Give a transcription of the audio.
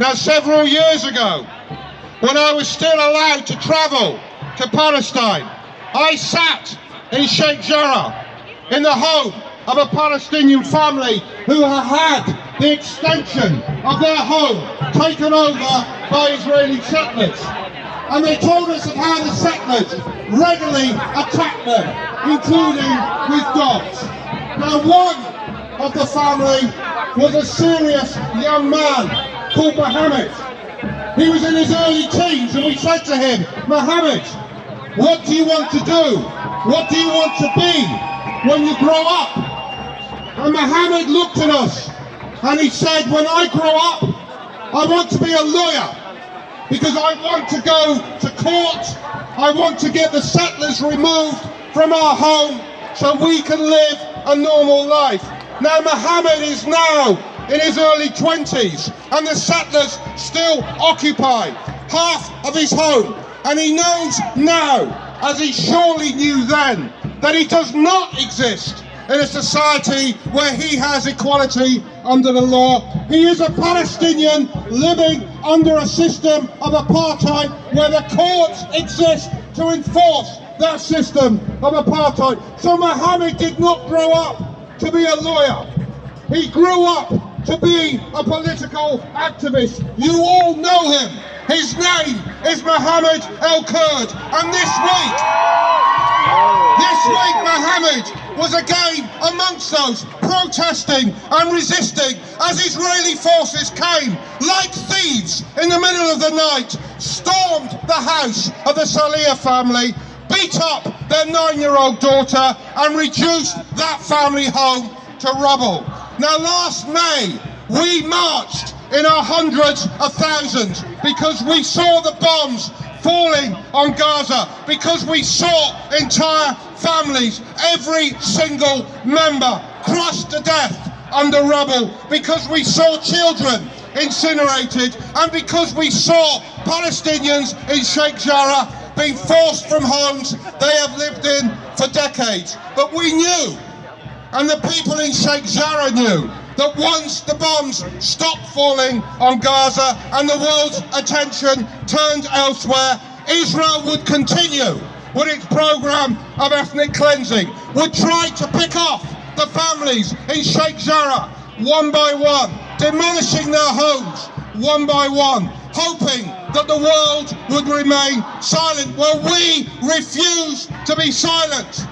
Now, several years ago, when I was still allowed to travel to Palestine, I sat in Sheikh Jarrah in the home of a Palestinian family who had the extension of their home taken over by Israeli settlers. And they told us of how the settlers regularly attacked them, including with dogs. Now, one of the family was a serious young man called Mohammed. He was in his early teens, and we said to him, "Mohammed, what do you want to do? What do you want to be when you grow up?" And Mohammed looked at us and he said, "When I grow up, I want to be a lawyer, because I want to go to court. I want to get the settlers removed from our home so we can live a normal life." Now, Mohammed is now in his early 20s, and the settlers still occupy half of his home. And he knows now, as he surely knew then, that he does not exist in a society where he has equality under the law. He is a Palestinian living under a system of apartheid where the courts exist to enforce that system of apartheid. So Mohammed did not grow up to be a lawyer. He grew up to be a political activist. You all know him. His name is Mohammed El-Kurd. And this week, Mohammed was again amongst those protesting and resisting as Israeli forces came like thieves in the middle of the night, stormed the house of the Salih family, beat up their 9-year-old daughter and reduced that family home to rubble. Now, last May, we marched in our hundreds of thousands because we saw the bombs falling on Gaza, because we saw entire families, every single member, crushed to death under rubble, because we saw children incinerated, and because we saw Palestinians in Sheikh Jarrah being forced from homes they have lived in for decades. But we knew, and the people in Sheikh Jarrah knew, that once the bombs stopped falling on Gaza and the world's attention turned elsewhere, Israel would continue with its program of ethnic cleansing, would try to pick off the families in Sheikh Jarrah one by one, demolishing their homes one by one, hoping that the world would remain silent. Well, we refuse to be silent.